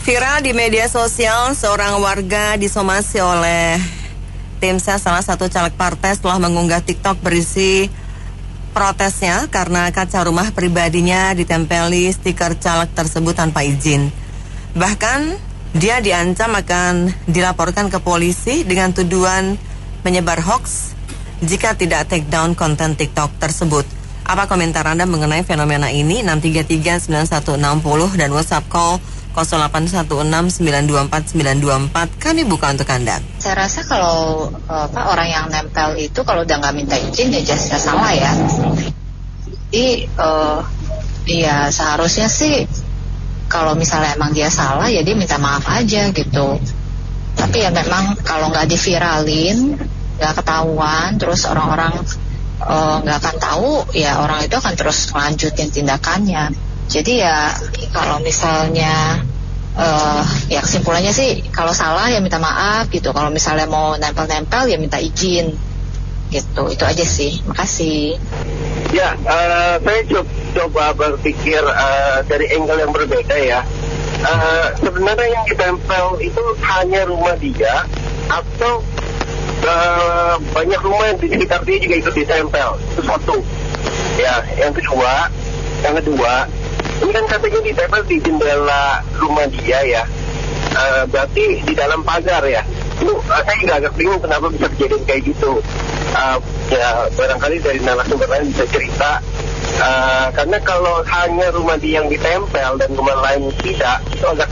Viral di media sosial, seorang warga disomasi oleh tim ses salah satu caleg partai setelah mengunggah TikTok berisi protesnya karena kaca rumah pribadinya ditempeli stiker caleg tersebut tanpa izin. Bahkan dia diancam akan dilaporkan ke polisi dengan tuduhan menyebar hoax jika tidak take down konten TikTok tersebut. Apa komentar Anda mengenai fenomena ini? 633-9160 dan WhatsApp call 0816-924-924 kami buka untuk Anda. Saya rasa kalau orang yang nempel itu kalau udah nggak minta izin ya jelasnya salah ya. Jadi ya seharusnya sih kalau misalnya emang dia salah ya dia minta maaf aja gitu. Tapi ya memang kalau nggak diviralin, nggak ketahuan, terus orang-orang nggak akan tahu, ya orang itu akan terus melanjutin tindakannya. Jadi ya kalau misalnya ya kesimpulannya sih kalau salah ya minta maaf gitu. Kalau misalnya mau nempel-nempel ya minta izin gitu. Itu aja sih. Makasih. Ya, saya coba berpikir dari angle yang berbeda ya. Sebenarnya yang ditempel itu hanya rumah dia atau banyak rumah yang di sekitar dia juga ikut ditempel. Itu satu. Ya, yang kedua, ini kan katanya ditempel di jendela rumah dia ya. Berarti di dalam pagar ya. Itu saya juga agak bingung kenapa bisa kejadian kayak gitu. Ya barangkali dari narasumber lain bisa cerita. Karena kalau hanya rumah dia yang ditempel dan rumah lain tidak, itu agak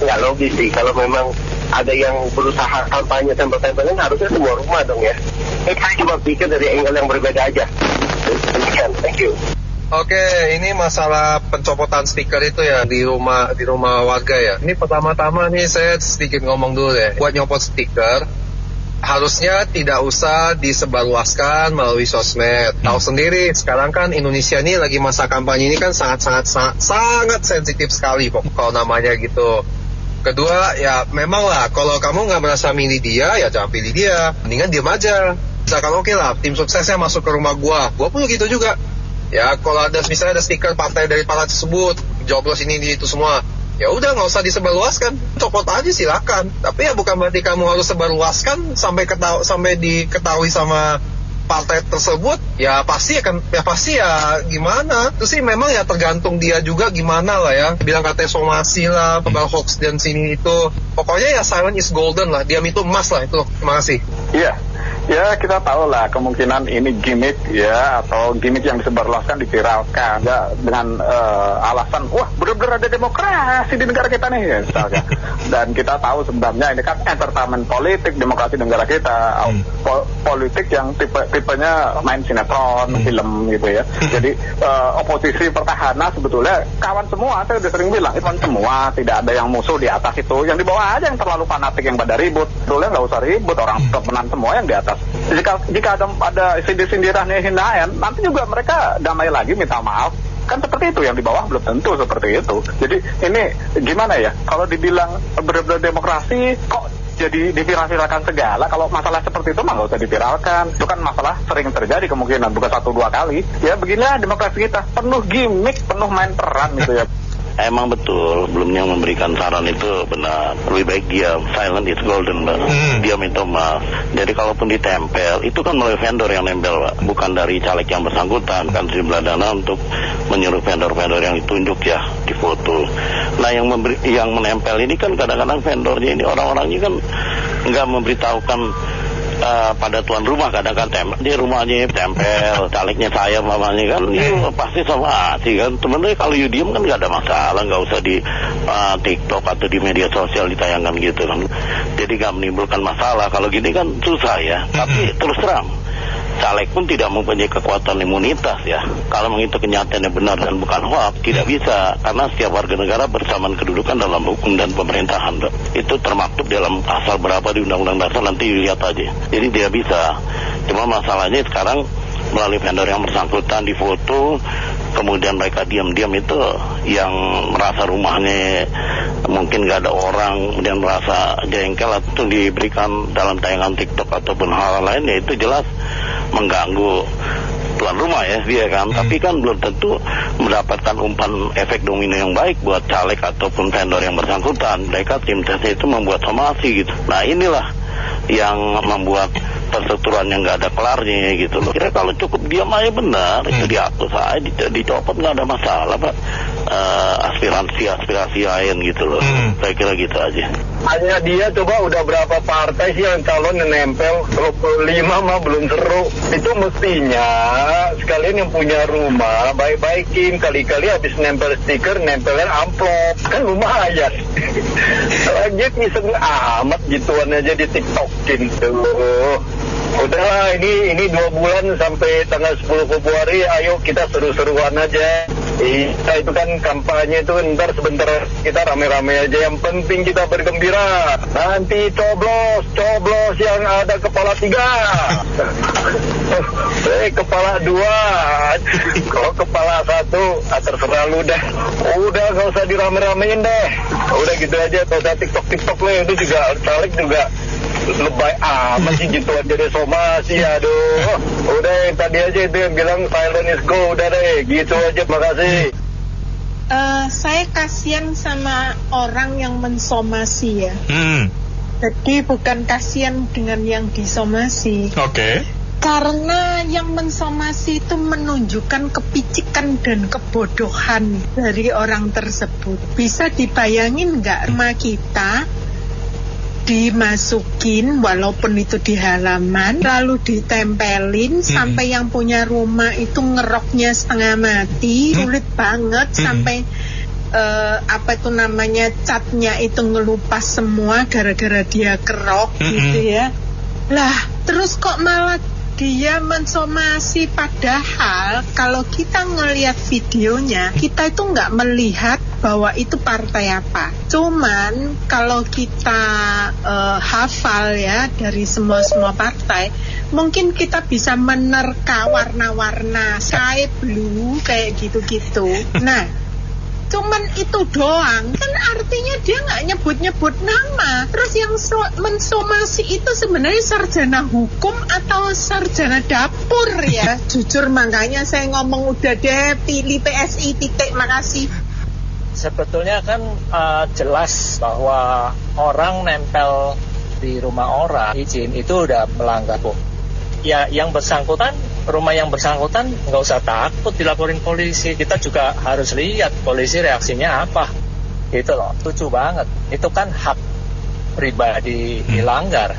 nggak logis sih. Kalau memang ada yang berusaha kampanye tempel-tempelin, harusnya semua rumah dong ya. Saya coba pikir dari angle yang berbeda aja. Demikian, thank you. Oke, ini masalah pencopotan stiker itu ya di rumah warga ya. Ini pertama-tama nih saya sedikit ngomong dulu ya. Buat nyopot stiker harusnya tidak usah disebarluaskan melalui sosmed. Tahu sendiri sekarang kan Indonesia ini lagi masa kampanye ini kan sangat sensitif sekali kok kalau namanya gitu. Kedua ya memang lah kalau kamu nggak merasa milih dia ya jangan pilih dia. Mendingan diam aja. Misalkan oke lah tim suksesnya masuk ke rumah gua pun gitu juga. Ya kalau misalnya ada stiker partai dari partai tersebut, joblos ini itu semua, ya udah nggak usah disebarluaskan, copot aja silakan. Tapi ya bukan berarti kamu harus sebarluaskan sampai diketahui sama partai tersebut. Ya pasti ya gimana? Itu sih memang ya tergantung dia juga gimana lah ya. Bilang katanya somasi lah, tebal hoax dan sini itu. Pokoknya ya silent is golden lah, diam itu emas lah itu. Terima kasih. Iya. Ya kita tahu lah kemungkinan ini gimmick ya atau gimmick yang disebarluaskan diviralkan ya dengan alasan wah benar-benar ada demokrasi di negara kita nih ya, misalnya. Dan kita tahu sebenarnya ini kan entertainment politik demokrasi negara kita, politik yang tipenya main sinetron, film gitu ya. Jadi oposisi petahana sebetulnya kawan semua, saya udah sering bilang itu kan semua, tidak ada yang musuh di atas itu, yang di bawah aja yang terlalu fanatik yang pada ribut. Sebetulnya nggak usah ribut, orang temenan semua yang di atas. Jika ada sindir-sindiran hinaan, nanti juga mereka damai lagi minta maaf. Kan seperti itu, yang di bawah belum tentu seperti itu. Jadi ini gimana ya, kalau dibilang benar-benar demokrasi kok jadi diviral-viralkan segala. Kalau masalah seperti itu mah nggak usah diviralkan. Itu kan masalah sering terjadi kemungkinan, bukan 1-2 kali. Ya beginilah demokrasi kita, penuh gimmick, penuh main peran gitu ya. Emang betul, belumnya memberikan saran itu benar. Lebih baik diam, silent is golden, Mbak. Diam itu maaf. Jadi kalaupun ditempel, itu kan melalui vendor yang nempel, Pak. Bukan dari caleg yang bersangkutan, kan sejumlah dana untuk menyuruh vendor-vendor yang ditunjuk ya, di foto. Nah yang menempel ini kan kadang-kadang vendornya ini orang-orangnya kan nggak memberitahukan pada tuan rumah, kadang-kadang di rumahnya tempel, calegnya saya mamanya kan, pasti sama sih kan. Sebenarnya kalau you diem kan nggak ada masalah, nggak usah di TikTok atau di media sosial ditayangkan gitu kan. Jadi nggak menimbulkan masalah. Kalau gini kan susah ya. Tapi terus terang, caleg pun tidak mempunyai kekuatan imunitas ya. Kalau memang itu kenyataannya benar dan bukan hoax, tidak bisa. Karena setiap warga negara bersamaan kedudukan dalam hukum dan pemerintahan. Itu termaktub dalam pasal berapa di Undang-Undang Dasar, nanti lihat aja. Jadi dia bisa. Cuma masalahnya sekarang melalui vendor yang bersangkutan di foto, kemudian mereka diam-diam itu yang merasa rumahnya mungkin gak ada orang, kemudian merasa jengkel atau diberikan dalam tayangan TikTok ataupun hal lain, ya itu jelas mengganggu tuan rumah ya dia kan, tapi kan belum tentu mendapatkan umpan efek domino yang baik buat caleg ataupun vendor yang bersangkutan. Mereka tim tesnya itu membuat somasi gitu. Nah inilah yang membuat perseturuan yang nggak ada kelarnya gitu loh. Kira kalau cukup diam aja benar, itu dihapus aja, dicopot nggak ada masalah Pak. Aspirasi lain gitu loh. Saya kira gitu aja. Hanya dia coba udah berapa partai sih yang calon yang nempel, kalau 5 mah belum seru. Itu mestinya sekalian yang punya rumah baik-baikin, kali-kali habis nempel stiker nempelin amplop, kan lumayan. Lagi iseng amat gituan aja di TikTokin tuh. Udahlah, ini 2 bulan sampai tanggal 10 Februari, ayo kita seru-seruan aja. Itu kan kampanye itu ntar sebentar kita rame-rame aja, yang penting kita bergembira. Nanti coblos yang ada kepala 3. Kepala 2. Kalau kepala 1 terserah lu dah. Udah gak usah dirame-ramein deh. Udah gitu aja, gak usah TikTok lah, itu juga caleg juga lebay amat sih gitu aja deh, somasi, aduh. Udah yang tadi aja itu yang bilang silent is go, udah deh gitu aja, makasih. Saya kasihan sama orang yang mensomasi ya. Jadi bukan kasihan dengan yang disomasi. Oke. Karena yang mensomasi itu menunjukkan kepicikan dan kebodohan dari orang tersebut. Bisa dibayangin nggak, rumah kita dimasukin walaupun itu di halaman, lalu ditempelin sampai yang punya rumah itu ngeroknya setengah mati, sulit banget sampai catnya itu ngelupas semua gara-gara dia kerok gitu ya. Lah terus kok malah dia mensomasi, padahal kalau kita ngelihat videonya kita itu nggak melihat bahwa itu partai apa. Cuman kalau kita hafal ya dari semua partai, mungkin kita bisa menerka warna-warna sky blue kayak gitu-gitu. Nah cuman itu doang, kan artinya dia nggak nyebut-nyebut nama. Terus yang mensomasi itu sebenarnya sarjana hukum atau sarjana dapur ya? Jujur makanya saya ngomong udah deh pilih PSI titik, makasih. Sebetulnya kan jelas bahwa orang nempel di rumah orang izin itu udah melanggar hukum. Ya yang bersangkutan, rumah yang bersangkutan nggak usah takut dilaporin polisi. Kita juga harus lihat polisi reaksinya apa gitu loh. Lucu banget, itu kan hak pribadi dilanggar.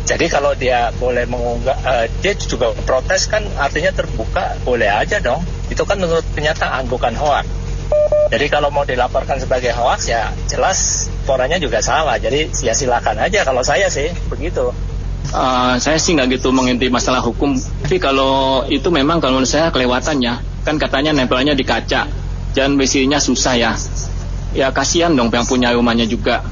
Jadi kalau dia boleh mengunggah, dia juga protes kan artinya terbuka, boleh aja dong. Itu kan menurut kenyataan, bukan hoaks. Jadi kalau mau dilaporkan sebagai hoaks ya jelas laporannya juga salah. Jadi ya silakan aja, kalau saya sih begitu. Saya sih nggak gitu mengintip masalah hukum, tapi kalau itu memang kalau menurut saya kelewatan ya. Kan katanya nempelnya di kaca, dan WC-nya susah ya. Ya kasihan dong yang punya rumahnya juga.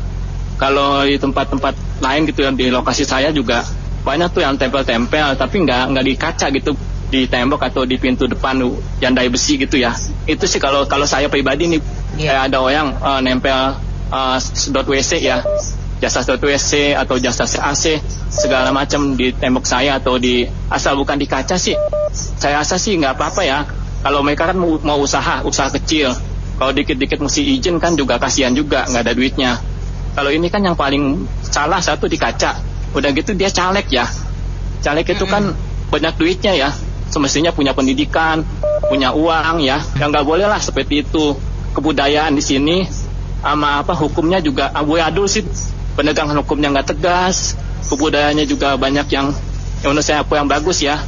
Kalau di tempat-tempat lain gitu yang di lokasi saya juga banyak tuh yang tempel-tempel, tapi nggak di kaca gitu, di tembok atau di pintu depan jandai besi gitu ya. Itu sih kalau saya pribadi nih, ada orang nempel sedot WC ya. Jasa sedot WC atau jasa AC segala macam di tembok saya atau di asal bukan di kaca sih, saya rasa sih nggak apa-apa ya. Kalau mereka kan mau usaha kecil, kalau dikit-dikit mesti izin kan juga kasihan juga, nggak ada duitnya. Kalau ini kan yang paling salah satu di kaca, udah gitu dia caleg ya. Caleg itu kan banyak duitnya ya, semestinya punya pendidikan, punya uang ya. Yang nggak boleh lah seperti itu. Kebudayaan di sini sama hukumnya juga abu-adul sih. Penegakan hukumnya nggak tegas, kebudayaannya juga banyak yang menurut saya yang bagus ya.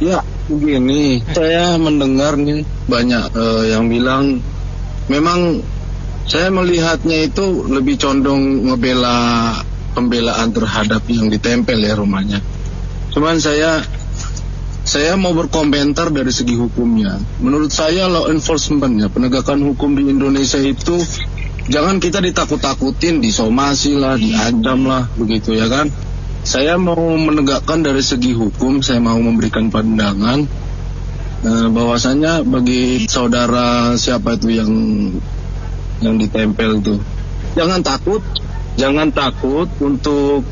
Ya begini, saya mendengar nih banyak yang bilang, memang saya melihatnya itu lebih condong pembelaan terhadap yang ditempel ya rumahnya. Cuman saya mau berkomentar dari segi hukumnya. Menurut saya law enforcement ya, penegakan hukum di Indonesia itu jangan kita ditakut-takutin, disomasi lah, diancam lah, begitu ya kan. Saya mau menegakkan dari segi hukum, saya mau memberikan pandangan bahwasanya bagi saudara siapa itu yang ditempel tuh, jangan takut untuk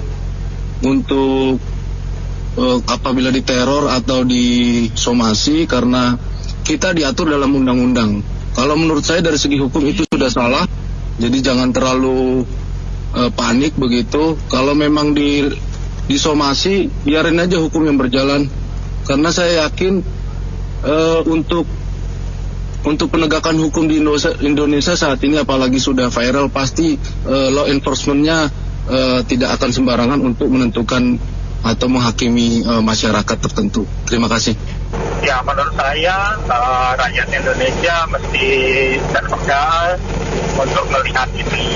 apabila diteror atau disomasi, karena kita diatur dalam undang-undang. Kalau menurut saya dari segi hukum itu sudah salah, jadi jangan terlalu panik begitu. Kalau memang disomasi, biarin aja hukum yang berjalan. Karena saya yakin untuk penegakan hukum di Indonesia saat ini, apalagi sudah viral, pasti law enforcement-nya tidak akan sembarangan untuk menentukan atau menghakimi masyarakat tertentu. Terima kasih. Ya, menurut saya rakyat Indonesia mesti cerdas untuk melihat ini.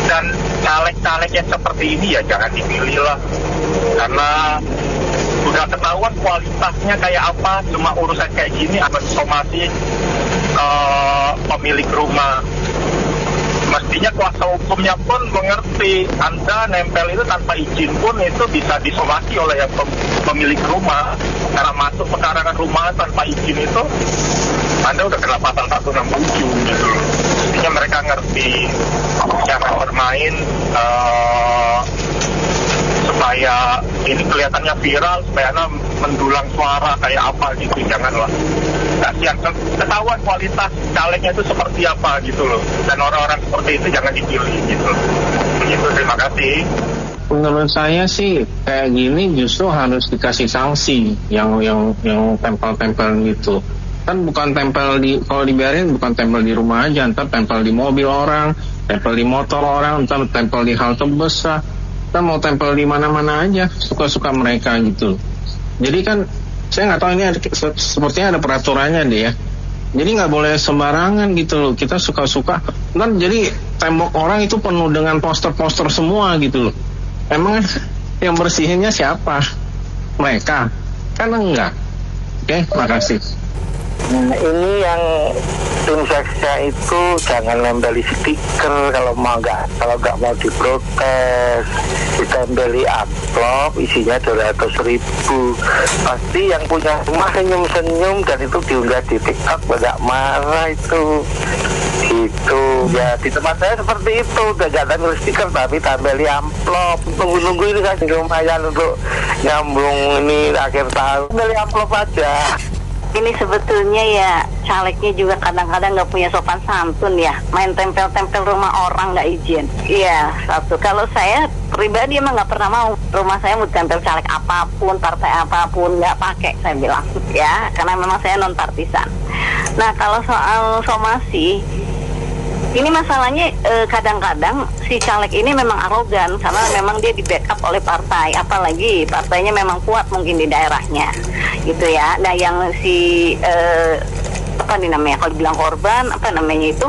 Dan caleg-caleg yang seperti ini ya jangan dipilih lah. Karena udah ketahuan kualitasnya kayak apa, cuma urusan kayak gini apa somasi pemilik rumah. Mestinya kuasa hukumnya pun mengerti Anda nempel itu tanpa izin pun itu bisa disomasi oleh yang pemilik rumah. Karena masuk pekarangan rumah tanpa izin itu Anda udah kena pasal 167 gitu. Mestinya mereka ngerti cara bermain supaya ini kelihatannya viral, supaya Anda mendulang suara kayak apa gitu, janganlah. Kasihan, ketahuan kualitas calegnya itu seperti apa gitu loh. Dan orang-orang seperti itu jangan dipilih gitu. Begitu, terima kasih. Menurut saya sih kayak gini justru harus dikasih sanksi yang tempel-tempel gitu. Kan bukan tempel kalau dibiarin bukan tempel di rumah aja, ntar tempel di mobil orang, tempel di motor orang, ntar tempel di halte bus lah. Kita mau tempel di mana-mana aja, suka-suka mereka gitu. Jadi kan saya nggak tahu ini sepertinya ada peraturannya deh ya. Jadi nggak boleh sembarangan gitu loh. Kita suka-suka. Kan jadi tembok orang itu penuh dengan poster-poster semua gitu loh. Emang yang bersihinnya siapa? Mereka? Kan enggak. Oke, makasih. Ini yang tim seksnya itu jangan nempeli stiker kalau nggak mau diprotes, ditempeli amplop isinya 200.000. Pasti yang punya rumah senyum-senyum dan itu diunggah di TikTok nggak marah itu. Gitu ya, di tempat saya seperti itu, udah gak tampil stiker tapi tampili amplop. Nunggu-nunggu ini kan lumayan untuk nyambung ini akhir tahun, tampili amplop aja. Ini sebetulnya ya calegnya juga kadang-kadang nggak punya sopan santun ya, main tempel-tempel rumah orang nggak izin. Iya, satu. Kalau saya pribadi emang nggak pernah mau rumah saya mau tempel caleg apapun, partai apapun, nggak pakai saya bilang ya, karena memang saya non partisan. Nah kalau soal somasi, ini masalahnya kadang-kadang si caleg ini memang arogan karena memang dia di backup oleh partai, apalagi partainya memang kuat mungkin di daerahnya gitu ya. Nah yang si apa nih namanya, kalau dibilang korban apa namanya itu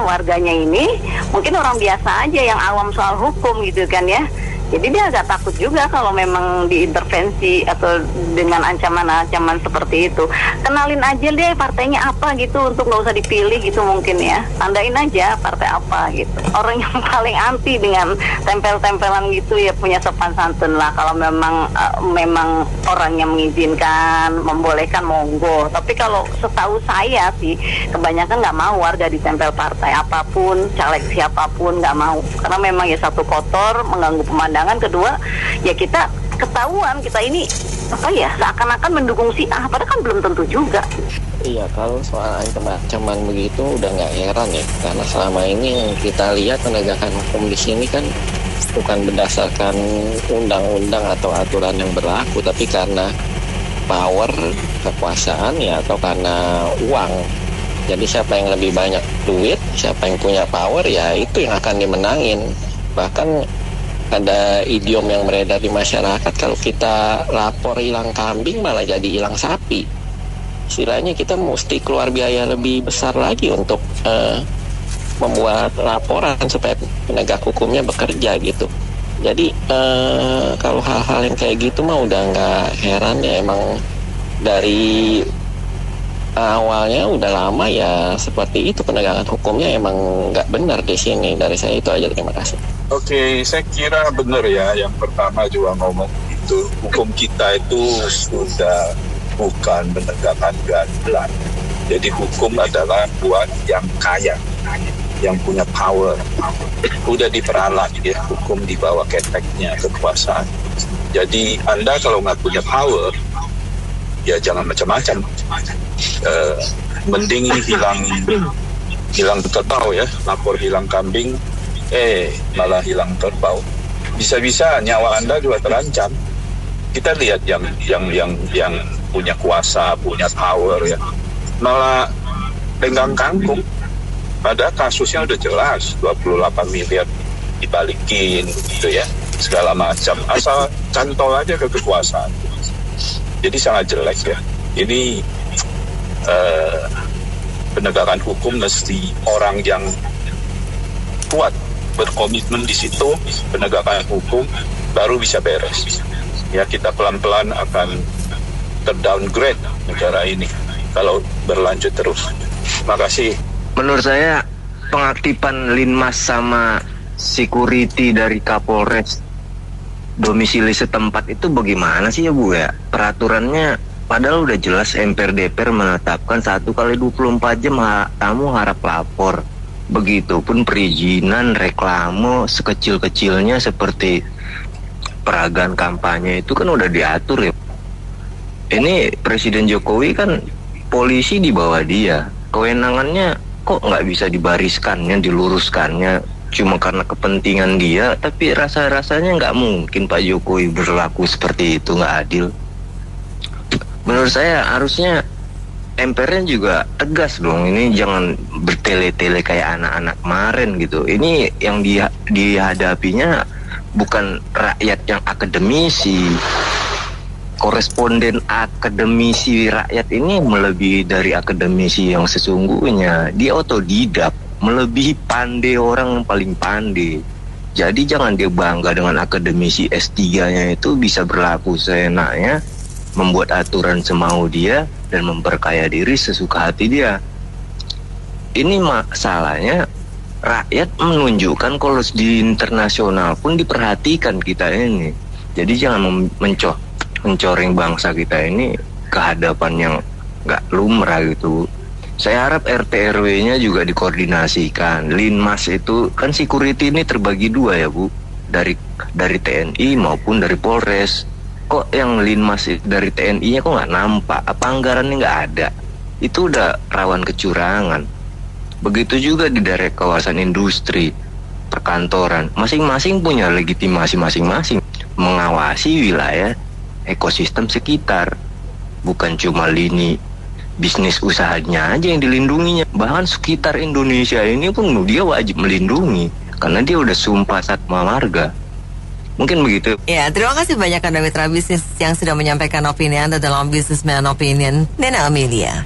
warganya ini mungkin orang biasa aja yang awam soal hukum gitu kan ya. Jadi dia agak takut juga kalau memang diintervensi atau dengan ancaman-ancaman seperti itu. Kenalin aja deh partainya apa gitu untuk nggak usah dipilih gitu mungkin ya. Tandain aja partai apa gitu. Orang yang paling anti dengan tempel-tempelan gitu ya punya sopan santun lah. Kalau memang orangnya mengizinkan, membolehkan monggo. Tapi kalau setahu saya sih kebanyakan nggak mau warga ditempel partai apapun, caleg siapapun nggak mau. Karena memang ya satu kotor, mengganggu pemandangan. Kedua, ya kita ketahuan kita ini apa ya seakan-akan mendukung si A, padahal kan belum tentu juga. Iya, kalau soal ancaman begitu udah nggak heran ya, karena selama ini yang kita lihat penegakan hukum di sini kan bukan berdasarkan undang-undang atau aturan yang berlaku, tapi karena power, kekuasaan ya, atau karena uang. Jadi siapa yang lebih banyak duit, siapa yang punya power ya itu yang akan dimenangin. Bahkan ada idiom yang beredar di masyarakat, kalau kita lapor hilang kambing malah jadi hilang sapi. Istilahnya kita mesti keluar biaya lebih besar lagi untuk membuat laporan supaya penegak hukumnya bekerja gitu. Jadi kalau hal-hal yang kayak gitu mah udah nggak heran ya, emang dari awalnya udah lama ya seperti itu penegakan hukumnya emang nggak benar di sini. Dari saya itu aja, terima kasih. Oke, saya kira benar ya. Yang pertama juga ngomong itu hukum kita itu sudah bukan menegakkan keadilan. Jadi hukum adalah buat yang kaya, yang punya power. Udah diperalat ya, hukum dibawa keteknya kekuasaan. Jadi Anda kalau nggak punya power, ya jangan macam-macam. Mending hilang kerbau ya, lapor hilang kambing, malah hilang kerbau. Bisa-bisa nyawa Anda juga terancam. Kita lihat yang punya kuasa, punya power ya, malah tenggang kangkung. Pada kasusnya udah jelas 28 miliar dibalikin gitu ya, segala macam. Asal cantol aja ke kekuasaan. Jadi sangat jelek ya. Ini penegakan hukum mesti orang yang kuat, berkomitmen di situ, penegakan hukum baru bisa beres. Ya, kita pelan-pelan akan terdowngrade negara ini kalau berlanjut terus. Makasih. Menurut saya pengaktifan Linmas sama security dari Kapolres domisili setempat itu bagaimana sih ya Bu ya? Peraturannya padahal udah jelas MPR DPR menetapkan 1 kali 24 jam tamu harap lapor. Begitupun perizinan reklame sekecil-kecilnya seperti peragaan kampanye itu kan udah diatur ya. Ini Presiden Jokowi kan polisi di bawah dia, kewenangannya kok nggak bisa dibariskannya, diluruskannya cuma karena kepentingan dia. Tapi rasanya nggak mungkin Pak Jokowi berlaku seperti itu, nggak adil. Menurut saya harusnya MPR-nya juga tegas dong, ini jangan bertele-tele kayak anak-anak kemarin gitu. Ini yang dihadapinya bukan rakyat yang akademisi. Koresponden akademisi rakyat ini melebihi dari akademisi yang sesungguhnya. Dia otodidak, melebihi pandai orang yang paling pandai. Jadi jangan dia bangga dengan akademisi S3-nya itu bisa berlaku seenaknya, membuat aturan semau dia dan memperkaya diri sesuka hati dia. Ini masalahnya rakyat menunjukkan kalau di internasional pun diperhatikan kita ini. Jadi jangan mencoreng bangsa kita ini ke hadapan yang gak lumrah gitu. Saya harap RT RW-nya juga dikoordinasikan. Linmas itu kan security ini terbagi 2 ya Bu, dari TNI maupun dari Polres. Kok yang Linmas dari TNI-nya kok nggak nampak? Apa anggarannya nggak ada? Itu udah rawan kecurangan. Begitu juga di daerah kawasan industri, perkantoran, masing-masing punya legitimasi masing-masing mengawasi wilayah ekosistem sekitar. Bukan cuma lini bisnis usahanya aja yang dilindunginya, bahkan sekitar Indonesia ini pun dia wajib melindungi karena dia udah sumpah Satma Marga. Mungkin begitu. Ya, terima kasih banyak Anda Mitra Bisnis yang sudah menyampaikan opini Anda dalam Businessman Opinion Nena Amelia.